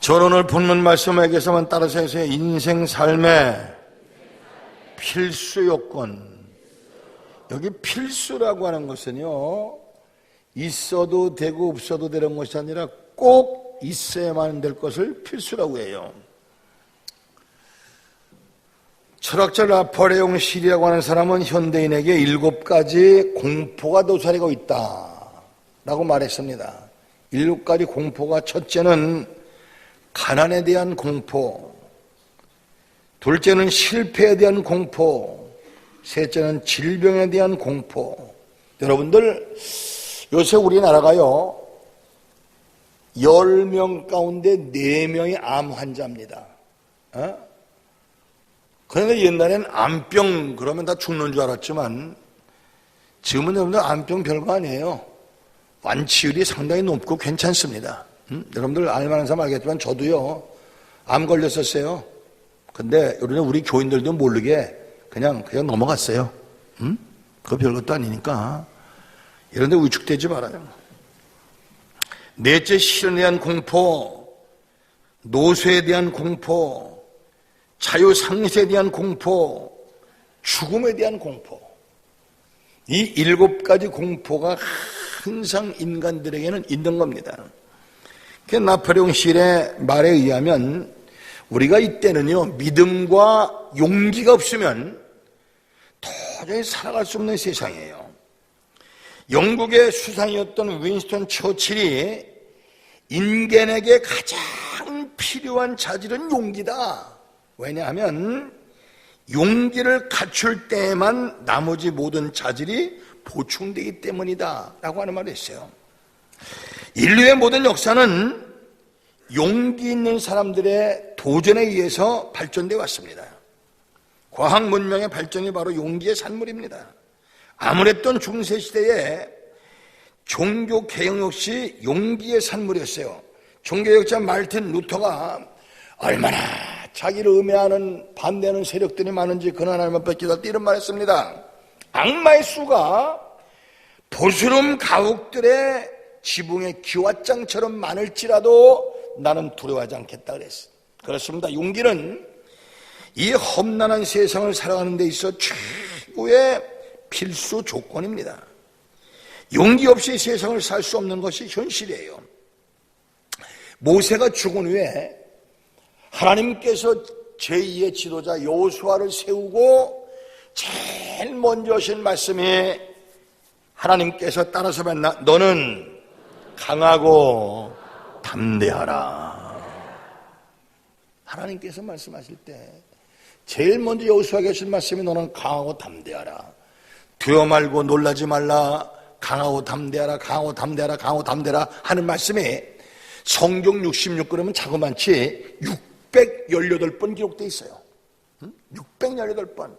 저는 오늘 본문 말씀에게서만 따라서 해서 인생 삶의 필수 요건, 여기 필수라고 하는 것은요, 있어도 되고 없어도 되는 것이 아니라 꼭 있어야만 될 것을 필수라고 해요. 철학자 나폴레옹 힐이라고 하는 사람은 현대인에게 7가지 공포가 도사리고 있다라고 말했습니다. 7가지 공포가, 첫째는 가난에 대한 공포, 둘째는 실패에 대한 공포, 셋째는 질병에 대한 공포. 여러분들, 요새 우리나라가요 10명 가운데 4명이 암 환자입니다. 그런데 옛날엔 암병 그러면 다 죽는 줄 알았지만 지금은 여러분들 암병 별거 아니에요. 완치율이 상당히 높고 괜찮습니다. 여러분들 알만한 사람 알겠지만 저도요 암 걸렸었어요. 근데 우리 교인들도 모르게 그냥 넘어갔어요. 그거 별것도 아니니까 이런데 위축되지 말아요. 넷째, 실현에 대한 공포, 노쇠에 대한 공포, 자유상실에 대한 공포, 죽음에 대한 공포. 이 7가지 공포가 항상 인간들에게는 있는 겁니다. 나폴레옹 힐의 말에 의하면 우리가 이때는요 믿음과 용기가 없으면 도저히 살아갈 수 없는 세상이에요. 영국의 수상이었던 윈스턴 처칠이 인간에게 가장 필요한 자질은 용기다. 왜냐하면 용기를 갖출 때에만 나머지 모든 자질이 보충되기 때문이다 라고 하는 말을 했어요. 인류의 모든 역사는 용기 있는 사람들의 도전에 의해서 발전되어 왔습니다. 과학 문명의 발전이 바로 용기의 산물입니다. 아무랬던 중세시대에 종교개혁 역시 용기의 산물이었어요. 종교개혁자 마르틴 루터가 얼마나 자기를 음해하는 반대하는 세력들이 많은지 그날 하나님만 뺏기다 이런 말 했습니다. 악마의 수가 보스름 가옥들의 지붕의 기와장처럼 많을지라도 나는 두려워하지 않겠다 그랬어요. 그렇습니다. 용기는 이 험난한 세상을 살아가는 데 있어 최고의 필수 조건입니다. 용기 없이 세상을 살 수 없는 것이 현실이에요. 모세가 죽은 후에 하나님께서 제2의 지도자 여호수아를 세우고 제일 먼저 하신 말씀이 하나님께서 따라서 맨날 너는 강하고 담대하라. 하나님께서 말씀하실 때 제일 먼저 여호수아에게 하신 말씀이 너는 강하고 담대하라. 두려워 말고 놀라지 말라. 강하고 담대하라. 강하고 담대하라. 강하고 담대하라 하는 말씀이 성경 66 그러면 자그만치 618번 기록되어 있어요. 618번.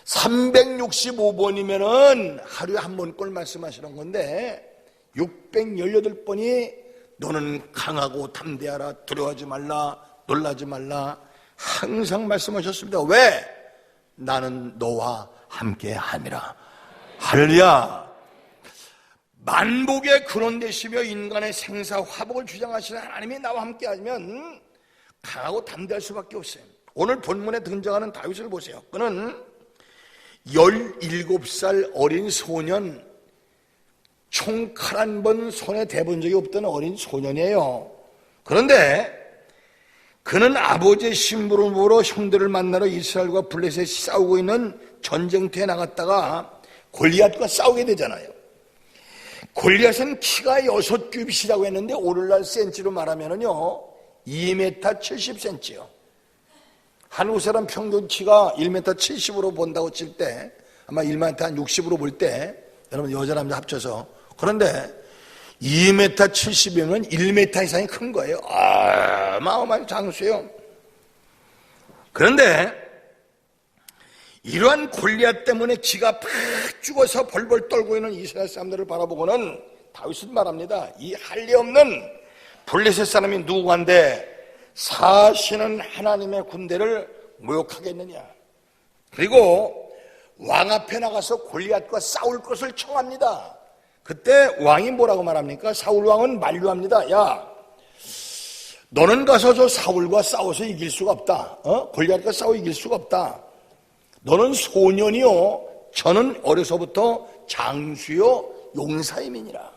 365번이면은 하루에 한 번꼴 말씀하시는 건데 618번이 너는 강하고 담대하라. 두려워하지 말라. 놀라지 말라. 항상 말씀하셨습니다. 왜? 나는 너와 함께 함이라. 할렐루야. 만복의 근원 되시며 인간의 생사 화복을 주장하시는 하나님이 나와 함께 하면 강하고 담대할 수밖에 없어요. 오늘 본문에 등장하는 다윗을 보세요. 그는 17살 어린 소년, 총칼 한 번 손에 대본 적이 없던 어린 소년이에요. 그런데 그는 아버지의 심부름으로 형들을 만나러 이스라엘과 블레셋이 싸우고 있는 전쟁터에 나갔다가 골리앗과 싸우게 되잖아요. 골리앗은 키가 6규빗이라고 했는데 오늘날 센치로 말하면요 2m 70cm요. 한국 사람 평균 키가 1m 70으로 본다고 칠 때 아마 1m 한 60으로 볼 때 여러분 여자 남자 합쳐서 그런데 2m 70이면 1m 이상이 큰 거예요. 어마어마한 장수예요. 그런데 이러한 골리앗 때문에 기가 팍 죽어서 벌벌 떨고 있는 이스라엘 사람들을 바라보고는 다윗은 말합니다. 이 할례 없는 블레셋 사람이 누구한데 사시는 하나님의 군대를 모욕하겠느냐. 그리고 왕 앞에 나가서 골리앗과 싸울 것을 청합니다. 그때 왕이 뭐라고 말합니까? 사울 왕은 만류합니다. 야, 너는 가서 저 사울과 싸워서 이길 수가 없다. 골리앗과 싸워 이길 수가 없다. 너는 소년이요, 저는 어려서부터 장수요 용사임이니라.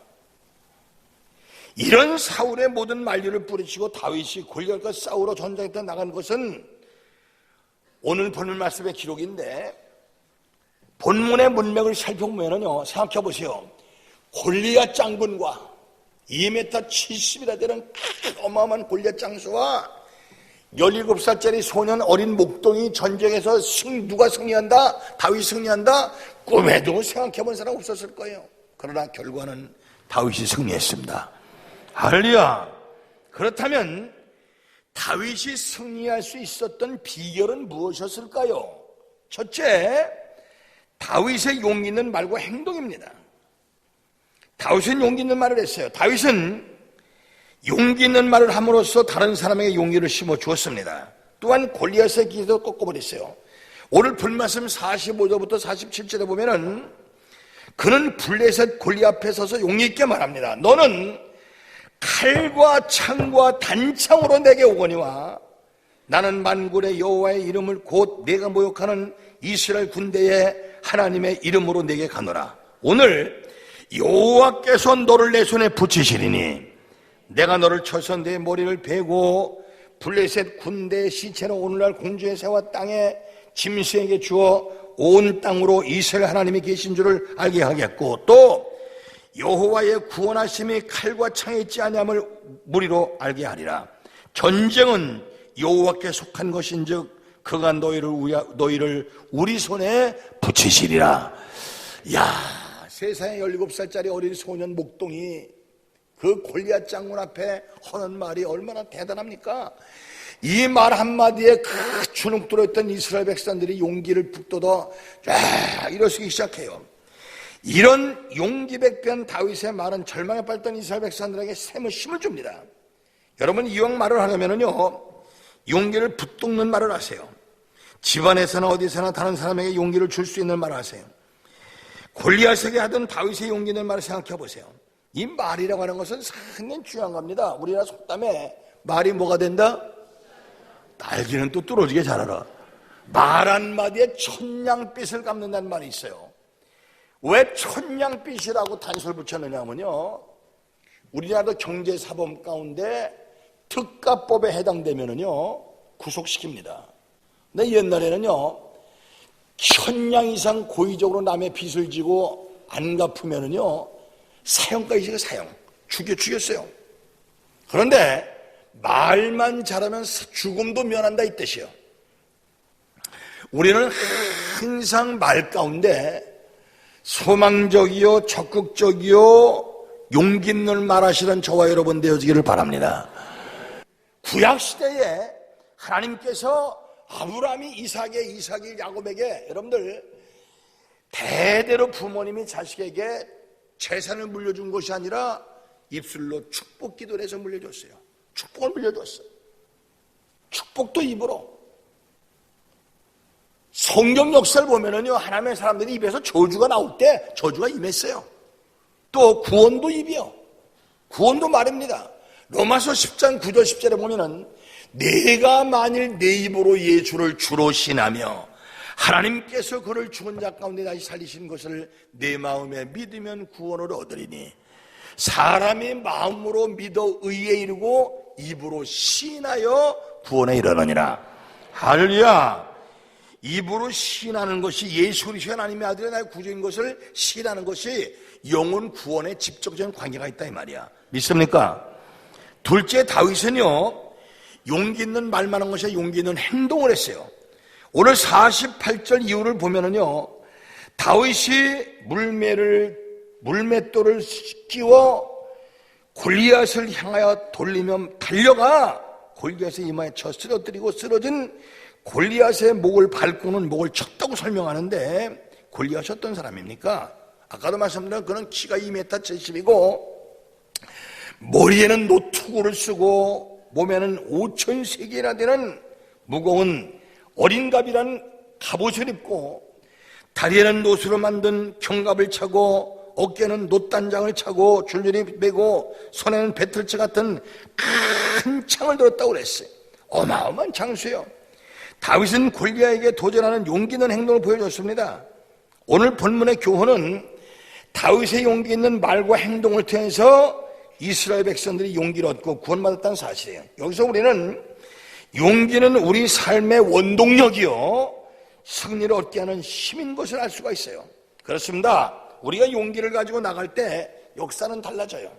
이런 사울의 모든 만류를 뿌리치고 다윗이 골리앗과 싸우러 전장에 나간 것은 오늘 본문 말씀의 기록인데, 본문의 문맥을 살펴보면요, 생각해 보세요. 골리앗 장군과 2m 70이나 되는 어마어마한 골리앗 장수와 17살짜리 소년 어린 목동이 전쟁에서 누가 승리한다? 다윗이 승리한다? 꿈에도 생각해 본 사람 없었을 거예요. 그러나 결과는 다윗이 승리했습니다. 할렐루야. 그렇다면 다윗이 승리할 수 있었던 비결은 무엇이었을까요? 첫째, 다윗의 용기 있는 말과 행동입니다. 다윗은 용기 있는 말을 했어요. 다윗은 용기 있는 말을 함으로써 다른 사람에게 용기를 심어 주었습니다. 또한 골리앗의 기도 꺾어버렸어요. 오늘 본말씀 45절부터 47절에 보면은 그는 블레셋 골리앗 앞에 서서 용기 있게 말합니다. 너는 칼과 창과 단창으로 내게 오거니와 나는 만군의 여호와의 이름을 곧 내가 모욕하는 이스라엘 군대의 하나님의 이름으로 내게 가노라. 오늘 여호와께서 너를 내 손에 붙이시리니 내가 너를 쳐서 내 머리를 베고 블레셋 군대의 시체는 오늘날 공주의 새와 땅에 짐승에게 주어 온 땅으로 이스라엘 하나님이 계신 줄을 알게 하겠고, 또 여호와의 구원하심이 칼과 창에 있지 아니함을 무리로 알게 하리라. 전쟁은 여호와께 속한 것인즉 그가 너희를 우리 손에 붙이시리라. 야, 세상에 17살짜리 어린 소년 목동이 그 골리앗 장군 앞에 하는 말이 얼마나 대단합니까? 이 말 한마디에 그 주눅 들어있던 이스라엘 백성들이 용기를 북돋아 쫙 일어서기 시작해요. 이런 용기백변 다윗의 말은 절망에 빠졌던 이스라엘 백성들에게 샘을 힘을 줍니다. 여러분, 이왕 말을 하려면요, 용기를 북돋는 말을 하세요. 집안에서나 어디서나 다른 사람에게 용기를 줄 수 있는 말을 하세요. 골리앗에게 하던 다윗의 용기 있는 말을 생각해 보세요. 이 말이라고 하는 것은 상당히 중요한 겁니다. 우리나라 속담에 말이 뭐가 된다? 날개는 또 뚫어지게 자라라. 말 한마디에 천냥빛을 갚는다는 말이 있어요. 왜 천냥빛이라고 단서를 붙였느냐면요, 우리나라 경제사범 가운데 특가법에 해당되면은요 구속시킵니다. 근데 옛날에는요, 천냥 이상 고의적으로 남의 빚을 지고 안 갚으면은요 사형까지 사형, 죽였어요. 그런데 말만 잘하면 죽음도 면한다 이 뜻이에요. 우리는 항상 말 가운데 소망적이요, 적극적이요, 용기 있는 말하시던 저와 여러분 되어지기를 바랍니다. 구약시대에 하나님께서 아브라함이 이삭이 야곱에게, 여러분들 대대로 부모님이 자식에게 재산을 물려준 것이 아니라 입술로 축복 기도를 해서 물려줬어요. 축복을 물려줬어요. 축복도 입으로. 성경 역사를 보면은요, 하나님의 사람들이 입에서 저주가 나올 때 저주가 임했어요. 또 구원도 입이요. 구원도 말입니다. 로마서 10장 9절 10절에 보면은 내가 만일 내 입으로 예수를 주로 신하며 하나님께서 그를 죽은 자 가운데 다시 살리신 것을 내 마음에 믿으면 구원을 얻으리니 사람이 마음으로 믿어 의에 이르고 입으로 신하여 구원에 이르느니라. 할렐루야. 입으로 신하는 것이 예수 그리스도 하나님의 아들의 나의 구주인 것을 신하는 것이 영혼 구원에 직접적인 관계가 있다 이 말이야. 믿습니까? 둘째, 다윗은요 용기 있는 말만 한 것이 용기 있는 행동을 했어요. 오늘 48절 이후를 보면은요, 다윗이 물맷돌을 끼워 골리앗을 향하여 돌리며 달려가 골리앗의 이마에 쳐 쓰러뜨리고 쓰러진 골리앗의 목을 밟고는 목을 쳤다고 설명하는데, 골리앗이 어떤 사람입니까? 아까도 말씀드린 그는 키가 2m 70이고 머리에는 노투구를 쓰고 몸에는 5,000세겔이나 되는 무거운 어린갑이라는 갑옷을 입고 다리에는 노수로 만든 견갑을 차고 어깨는 놋단장을 차고 줄줄이 메고 손에는 배틀치 같은 큰 창을 들었다고 그랬어요. 어마어마한 장수예요. 다윗은 골리앗에게 도전하는 용기 있는 행동을 보여줬습니다. 오늘 본문의 교훈은 다윗의 용기 있는 말과 행동을 통해서 이스라엘 백성들이 용기를 얻고 구원받았다는 사실이에요. 여기서 우리는 용기는 우리 삶의 원동력이요 승리를 얻게 하는 힘인 것을 알 수가 있어요. 그렇습니다. 우리가 용기를 가지고 나갈 때 역사는 달라져요.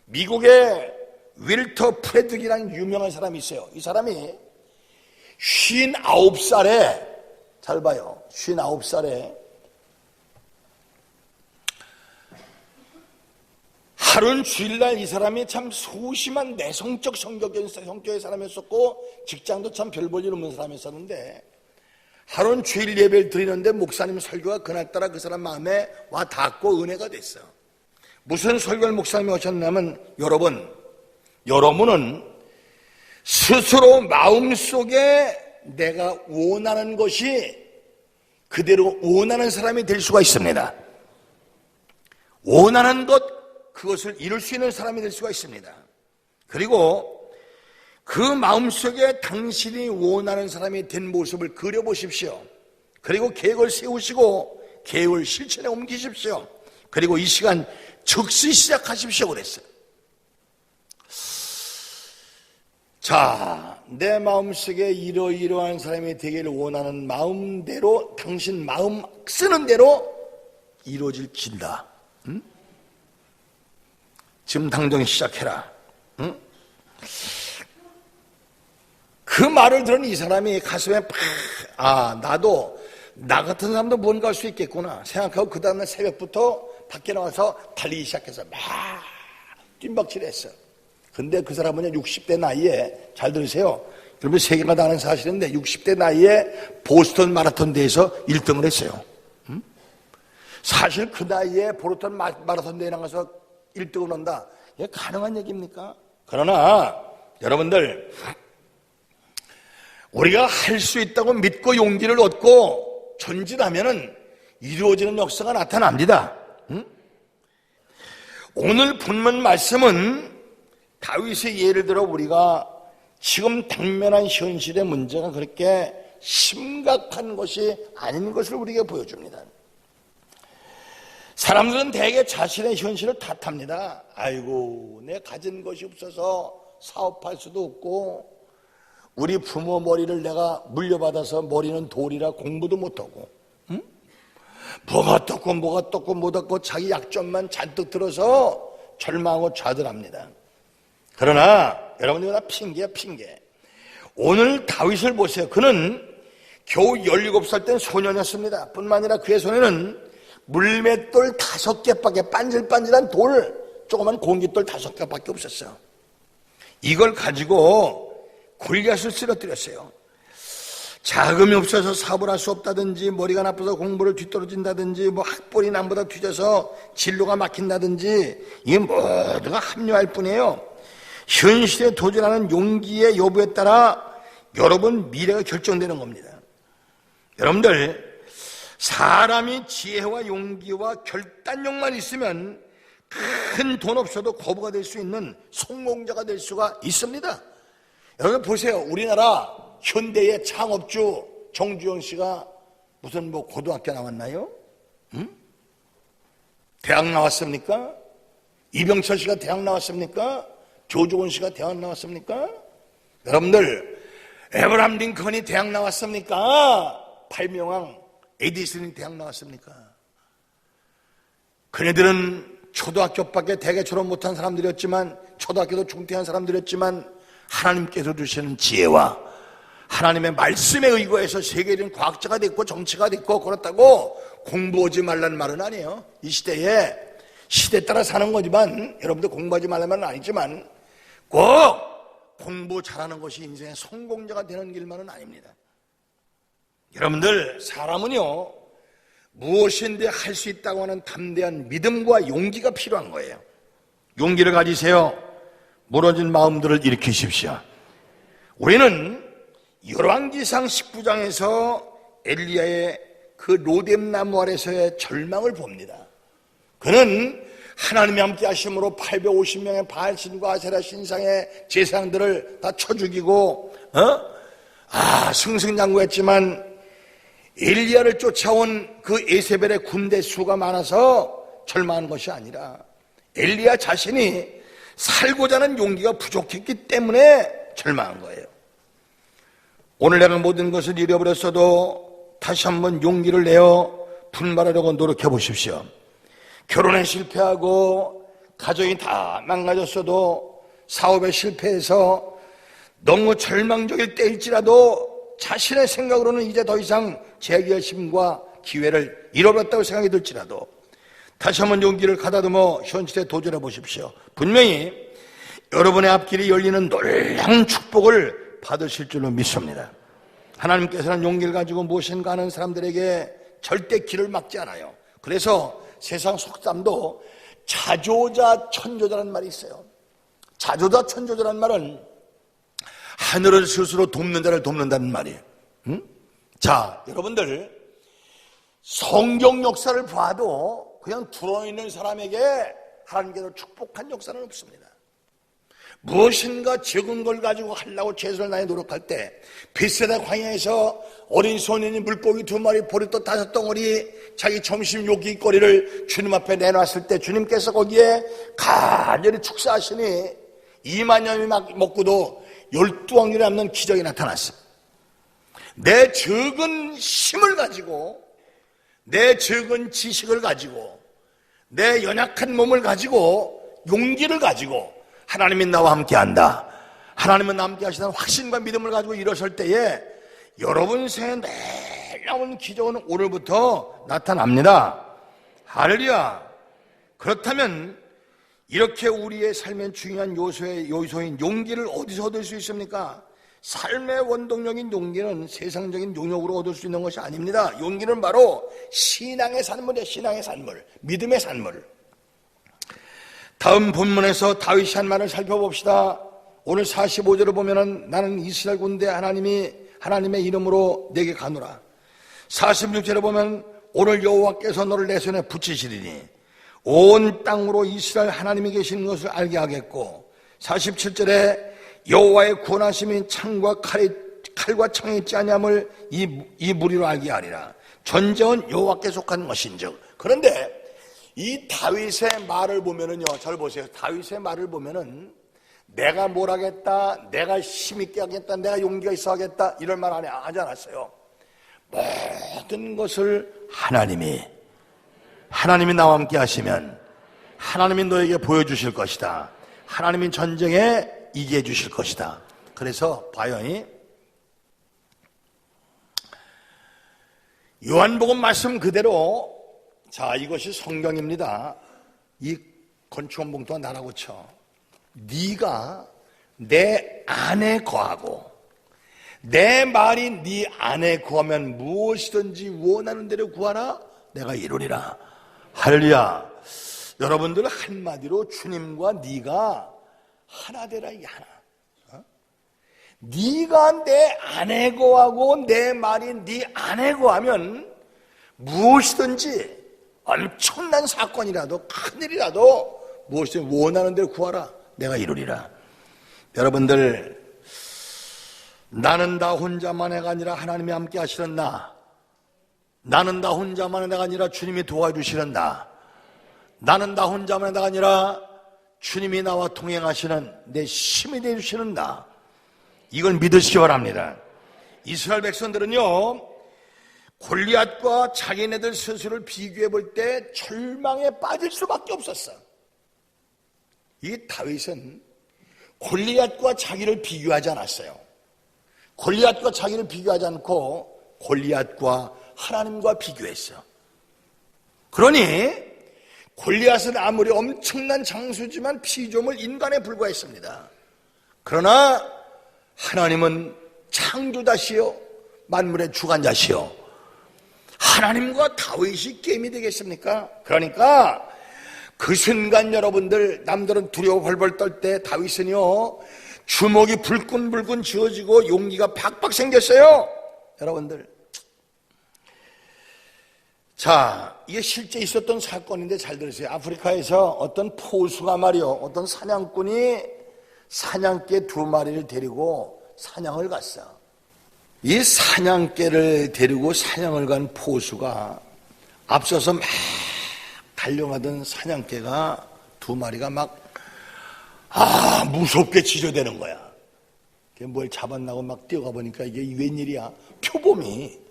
미국의 윌터 프레드릭이라는 유명한 사람이 있어요. 이 사람이 59살에, 잘 봐요, 59살에 하루는 주일날 이 사람이 참 소심한 내성적 성격의 사람이었었고 직장도 참 별 볼 일 없는 사람이었었는데 하루는 주일 예배를 드리는데 목사님 설교가 그날따라 그 사람 마음에 와 닿고 은혜가 됐어요. 무슨 설교를 목사님이 하셨냐면 여러분은 스스로 마음속에 내가 원하는 것이 그대로 원하는 사람이 될 수가 있습니다. 원하는 것, 그것을 이룰 수 있는 사람이 될 수가 있습니다. 그리고 그 마음속에 당신이 원하는 사람이 된 모습을 그려보십시오. 그리고 계획을 세우시고 계획을 실천에 옮기십시오. 그리고 이 시간 즉시 시작하십시오 그랬어요. 자, 내 마음속에 이러이러한 사람이 되기를 원하는 마음대로 당신 마음 쓰는 대로 이루어질진다. 응? 지금 당장 시작해라. 응? 그 말을 들은 이 사람이 가슴에 나도 나 같은 사람도 뭔가 할 수 있겠구나 생각하고 그 다음날 새벽부터 밖에 나와서 달리기 시작해서 막 뜀박질했어. 근데 그 사람은 60대 나이에, 잘 들으세요, 여러분 세계가 다 아는 사실인데 60대 나이에 보스턴 마라톤 대회에서 1등을 했어요. 사실 그 나이에 보스턴 마라톤 대회 나가서 1등을 한다, 이게 가능한 얘기입니까? 그러나 여러분들, 우리가 할 수 있다고 믿고 용기를 얻고 전진하면은 이루어지는 역사가 나타납니다. 오늘 본문 말씀은 다윗의 예를 들어 우리가 지금 당면한 현실의 문제가 그렇게 심각한 것이 아닌 것을 우리에게 보여줍니다. 사람들은 대개 자신의 현실을 탓합니다. 아이고, 내 가진 것이 없어서 사업할 수도 없고, 우리 부모 머리를 내가 물려받아서 머리는 돌이라 공부도 못하고, 응? 뭐가 떴고 자기 약점만 잔뜩 들어서 절망하고 좌절합니다. 그러나 여러분들 다 핑계야, 핑계. 오늘 다윗을 보세요. 그는 겨우 17살 땐 소년이었습니다. 뿐만 아니라 그의 손에는 물맷돌 5개밖에, 반질반질한 돌, 조그만 공깃돌 5개밖에 없었어요. 이걸 가지고 골리앗을 쓰러뜨렸어요. 자금이 없어서 사업을 할 수 없다든지, 머리가 나빠서 공부를 뒤떨어진다든지, 학벌이 남보다 뒤져서 진로가 막힌다든지, 이게 모두가 합리화할 뿐이에요. 현실에 도전하는 용기의 여부에 따라 여러분 미래가 결정되는 겁니다. 여러분들, 사람이 지혜와 용기와 결단력만 있으면 큰 돈 없어도 거부가 될 수 있는 성공자가 될 수가 있습니다. 여러분 보세요. 우리나라 현대의 창업주 정주영 씨가 무슨 고등학교 나왔나요? 응? 대학 나왔습니까? 이병철 씨가 대학 나왔습니까? 조종원 씨가 대학 나왔습니까? 여러분들, 에브라함 링컨이 대학 나왔습니까? 발명왕 에디슨이 대학 나왔습니까? 그네들은 초등학교밖에 대개 졸업 못한 사람들이었지만, 초등학교도 중퇴한 사람들이었지만, 하나님께서 주시는 지혜와 하나님의 말씀에 의거해서 세계적인 과학자가 됐고 정치가 됐고, 그렇다고 공부하지 말라는 말은 아니에요. 이 시대에 시대에 따라 사는 거지만, 여러분들 공부하지 말라는 말은 아니지만 꼭 공부 잘하는 것이 인생의 성공자가 되는 길만은 아닙니다. 여러분들, 사람은요 무엇인데 할 수 있다고 하는 담대한 믿음과 용기가 필요한 거예요. 용기를 가지세요. 무너진 마음들을 일으키십시오. 우리는 열왕기상 19장에서 엘리야의 그 로뎀나무 아래서의 절망을 봅니다. 그는 하나님이 함께 하심으로 850명의 바알신과 아세라 신상의 제사장들을 다 쳐 죽이고 승승장구했지만 엘리야를 쫓아온 그 에세벨의 군대 수가 많아서 절망한 것이 아니라 엘리야 자신이 살고자 하는 용기가 부족했기 때문에 절망한 거예요. 오늘 내가 모든 것을 잃어버렸어도 다시 한번 용기를 내어 분발하려고 노력해 보십시오. 결혼에 실패하고 가정이 다 망가졌어도 사업에 실패해서 너무 절망적일 때일지라도 자신의 생각으로는 이제 더 이상 재결심과 기회를 잃어버렸다고 생각이 들지라도 다시 한번 용기를 가다듬어 현실에 도전해 보십시오. 분명히 여러분의 앞길이 열리는 놀라운 축복을 받으실 줄로 믿습니다. 하나님께서는 용기를 가지고 무엇인가 하는 사람들에게 절대 길을 막지 않아요. 그래서 세상 속담도 자조자 천조자라는 말이 있어요. 자조자 천조자라는 말은 하늘을 스스로 돕는 자를 돕는다는 말이에요. 자, 여러분들 성경 역사를 봐도 그냥 들어있는 사람에게 하나님께서 축복한 역사는 없습니다. 무엇인가 적은 걸 가지고 하려고 최선을 다해 노력할 때 벳세다 광야에서 어린 소년이 물고기 2마리 보리떡 5덩어리 자기 점심 요깃거리를 주님 앞에 내놨을 때 주님께서 거기에 간절히 축사하시니 2만 명이 먹고도 12왕년에 남는 기적이 나타났습니다. 내 적은 힘을 가지고 내 적은 지식을 가지고 내 연약한 몸을 가지고 용기를 가지고 하나님이 나와 함께한다, 하나님은 나와 함께 하시다는 확신과 믿음을 가지고 일어설 때에 여러분 생에 놀라운 기적은 오늘부터 나타납니다. 할렐루야. 그렇다면 이렇게 우리의 삶의 중요한 요소인 용기를 어디서 얻을 수 있습니까? 삶의 원동력인 용기는 세상적인 용역으로 얻을 수 있는 것이 아닙니다. 용기는 바로 신앙의 산물이에요. 신앙의 산물, 믿음의 산물. 다음 본문에서 다윗이 한 말을 살펴봅시다. 오늘 45절을 보면은 나는 이스라엘 군대 하나님의 이름으로 내게 가노라. 46절에 보면 오늘 여호와께서 너를 내 손에 붙이시리니 온 땅으로 이스라엘 하나님이 계시는 것을 알게 하겠고, 47절에 여호와의 구원하심이 칼과 창에 있지 아니함을 이 무리로 알게 하리라. 전쟁은 여호와께 속한 것인즉. 그런데 이 다윗의 말을 보면은요, 잘 보세요. 다윗의 말을 보면은 내가 뭘 하겠다, 내가 힘있게 하겠다, 내가 용기가 있어 하겠다, 이런 말 하지 않았어요. 모든 것을 하나님이 나와 함께 하시면 하나님이 너에게 보여주실 것이다. 하나님이 전쟁에 이기해 주실 것이다. 그래서 봐요. 요한복음 말씀 그대로, 자, 이것이 성경입니다. 이 건축원 봉투가 나라고 쳐. 네가 내 안에 거하고 내 말이 네 안에 거하면 무엇이든지 원하는 대로 구하라, 내가 이루리라. 할렐루야. 여러분들 한마디로 주님과 네가 하나 되라, 이 하나. 네가 내 안에 거하고 내 말이 네 안에 거하면 무엇이든지, 엄청난 사건이라도 큰일이라도 무엇이든 원하는 대로 구하라, 내가 이루리라. 여러분들, 나는 나 혼자만의가 아니라 하나님이 함께 하시는 나는 나 혼자만의가 아니라 주님이 도와주시는 나는 나 혼자만의가 아니라 주님이 나와 동행하시는 내 힘이 되주시는 이걸 믿으시기 바랍니다. 이스라엘 백성들은요, 골리앗과 자기네들 스스로를 비교해 볼 때 절망에 빠질 수밖에 없었어. 이 다윗은 골리앗과 자기를 비교하지 않았어요. 골리앗과 자기를 비교하지 않고 골리앗과 하나님과 비교했어. 그러니 골리앗은 아무리 엄청난 장수지만 피조물 인간에 불과했습니다. 그러나 하나님은 창조자시요 만물의 주관자시요, 하나님과 다윗이 게임이 되겠습니까? 그러니까 그 순간 여러분들, 남들은 두려워 벌벌 떨 때 다윗은요, 주먹이 불끈불끈 쥐어지고 용기가 팍팍 생겼어요. 여러분들, 자, 이게 실제 있었던 사건인데 잘 들으세요. 아프리카에서 어떤 포수가 말이요, 어떤 사냥꾼이 사냥개 2마리를 데리고 사냥을 갔어. 이 사냥개를 데리고 사냥을 간 포수가 앞서서 막 달려가던 사냥개가 2마리가 막 무섭게 지저대는 거야. 뭘 잡았나고 막 뛰어가 보니까 이게 웬일이야? 표범이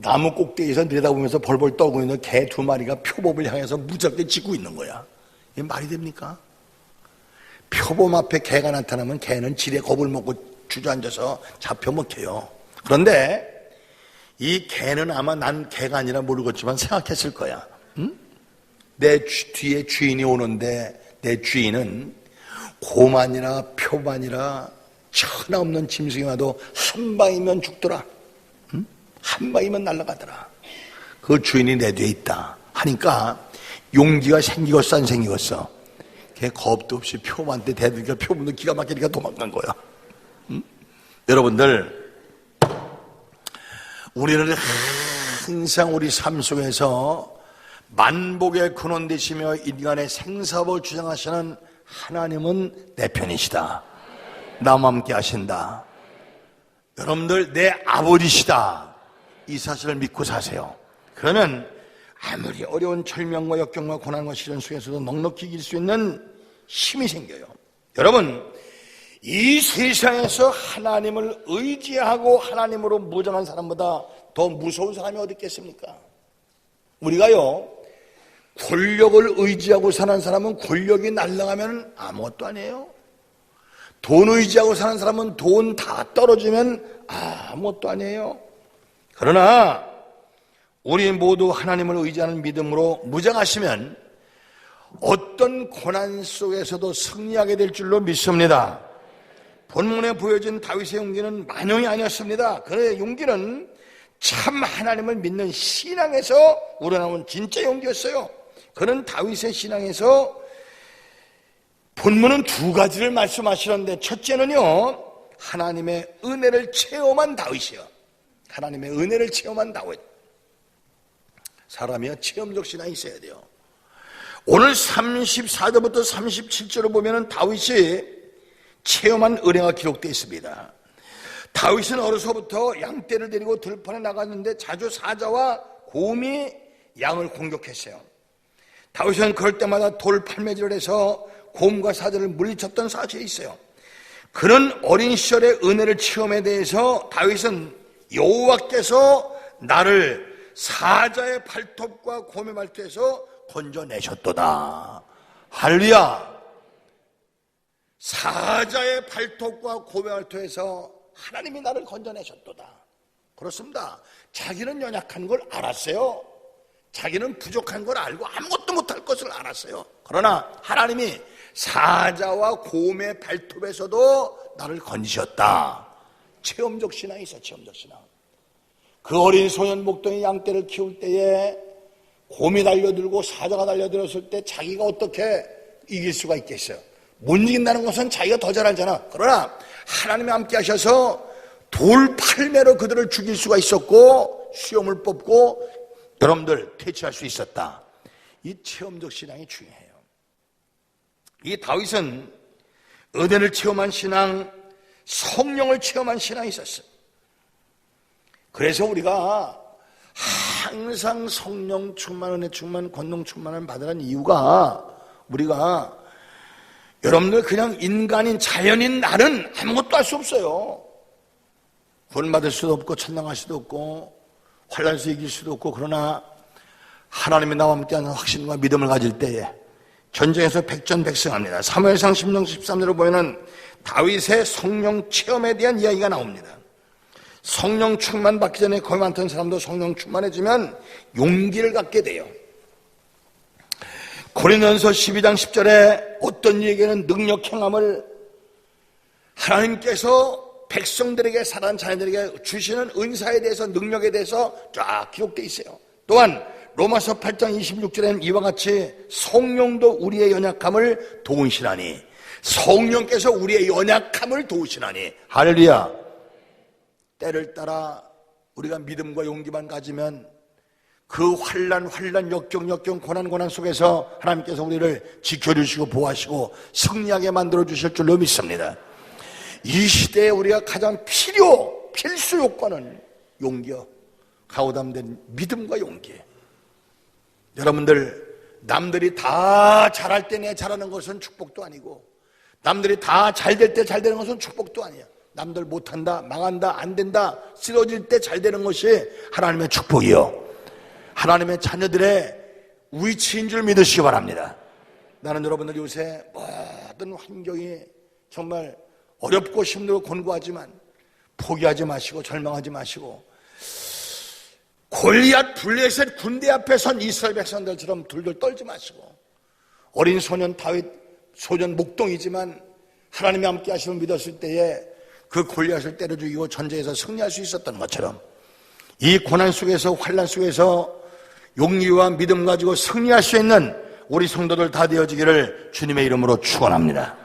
나무 꼭대기에서 내다보면서 벌벌 떨고 있는 개 2마리가 표범을 향해서 무섭게 짖고 있는 거야. 이게 말이 됩니까? 표범 앞에 개가 나타나면 개는 지레 겁을 먹고 주저앉아서 잡혀 먹혀요. 그런데 이 개는 아마 난 개가 아니라 모르겠지만 생각했을 거야. 응? 내 뒤에 주인이 오는데 내 주인은 곰아니라 표반이라 천하 없는 짐승이 와도 한 방이면 죽더라. 응? 한 방이면 날아가더라. 그 주인이 내 뒤에 있다 하니까 용기가 생기겠어 안 생기겠어? 걔 겁도 없이 표범한테 대들니까 표범도 기가 막히니까 도망간 거야. 응? 여러분들, 우리는 항상 우리 삶 속에서 만복의 근원 되시며 인간의 생사복을 주장하시는 하나님은 내 편이시다. 나와 함께 하신다. 여러분들, 내 아버지시다. 이 사실을 믿고 사세요. 그러면 아무리 어려운 절명과 역경과 고난과 시련 속에서도 넉넉히 이길 수 있는 힘이 생겨요. 여러분, 이 세상에서 하나님을 의지하고 하나님으로 무장한 사람보다 더 무서운 사람이 어디 있겠습니까? 우리가요, 권력을 의지하고 사는 사람은 권력이 날아가면 아무것도 아니에요. 돈 의지하고 사는 사람은 돈 다 떨어지면 아무것도 아니에요. 그러나 우리 모두 하나님을 의지하는 믿음으로 무장하시면 어떤 고난 속에서도 승리하게 될 줄로 믿습니다. 본문에 보여진 다윗의 용기는 만용이 아니었습니다. 그의 용기는 참 하나님을 믿는 신앙에서 우러나온 진짜 용기였어요. 그는 다윗의 신앙에서 본문은 2가지를 말씀하시는데, 첫째는요, 하나님의 은혜를 체험한 다윗이요. 하나님의 은혜를 체험한 다윗. 사람이요, 체험적 신앙이 있어야 돼요. 오늘 34절부터 37절을 보면은 다윗이 체험한 은혜가 기록되어 있습니다. 다윗은 어려서부터 양떼를 데리고 들판에 나갔는데 자주 사자와 곰이 양을 공격했어요. 다윗은 그럴 때마다 돌 팔매질을 해서 곰과 사자를 물리쳤던 사실이 있어요. 그런 어린 시절의 은혜를 체험에 대해서 다윗은 여호와께서 나를 사자의 발톱과 곰의 발톱에서 건져내셨도다. 할렐루야. 사자의 발톱과 곰의 발톱에서 하나님이 나를 건져내셨도다. 그렇습니다. 자기는 연약한 걸 알았어요. 자기는 부족한 걸 알고 아무것도 못할 것을 알았어요. 그러나 하나님이 사자와 곰의 발톱에서도 나를 건지셨다. 체험적 신앙이 있어. 체험적 신앙. 그 어린 소년 목동이 양떼를 키울 때에 곰이 달려들고 사자가 달려들었을 때 자기가 어떻게 이길 수가 있겠어요? 못 이긴다는 것은 자기가 더 잘 알잖아. 그러나 하나님이 함께 하셔서 돌 팔매로 그들을 죽일 수가 있었고 수염을 뽑고 여러분들 퇴치할 수 있었다. 이 체험적 신앙이 중요해요. 이 다윗은 은혜를 체험한 신앙, 성령을 체험한 신앙이 있었어요. 그래서 우리가 항상 성령 충만, 은혜 충만, 권능 충만을 받으라는 이유가, 우리가 여러분들 그냥 인간인 자연인 나는 아무것도 할 수 없어요. 구원받을 수도 없고 천당할 수도 없고 환난에서 이길 수도 없고, 그러나 하나님이 나와 함께하는 확신과 믿음을 가질 때에 전쟁에서 백전백승합니다. 사무엘상 10장 13절을 보면은 다윗의 성령 체험에 대한 이야기가 나옵니다. 성령 충만 받기 전에 거의 많던 사람도 성령 충만해지면 용기를 갖게 돼요. 고린도전서 12장 10절에 어떤 이에게는 능력 행함을 하나님께서 백성들에게, 사랑하는 자녀들에게 주시는 은사에 대해서, 능력에 대해서 쫙 기록되어 있어요. 또한 로마서 8장 26절에는 이와 같이 성령도 우리의 연약함을 도우시나니, 성령께서 우리의 연약함을 도우시나니, 할렐루야. 때를 따라 우리가 믿음과 용기만 가지면 그 환난 역경 고난 속에서 하나님께서 우리를 지켜주시고 보호하시고 승리하게 만들어 주실 줄로 믿습니다. 이 시대에 우리가 가장 필수 요건은 용기요, 가오담된 믿음과 용기예요. 여러분들, 남들이 다 잘할 때 내 잘하는 것은 축복도 아니고, 남들이 다 잘 될 때 잘 되는 것은 축복도 아니에요. 남들 못한다, 망한다, 안 된다, 쓰러질 때 잘 되는 것이 하나님의 축복이요, 하나님의 자녀들의 위치인 줄 믿으시기 바랍니다. 나는 여러분들 요새 모든 환경이 정말 어렵고 힘들고 곤고하지만 포기하지 마시고 절망하지 마시고, 골리앗 블레셋 군대 앞에 선 이스라엘 백성들처럼 둘둘 떨지 마시고, 어린 소년 다윗 소년 목동이지만 하나님이 함께 하심을 믿었을 때에 그 골리앗을 때려 죽이고 전쟁에서 승리할 수 있었던 것처럼 이 고난 속에서 환난 속에서 용기와 믿음 가지고 승리할 수 있는 우리 성도들 다 되어지기를 주님의 이름으로 축원합니다.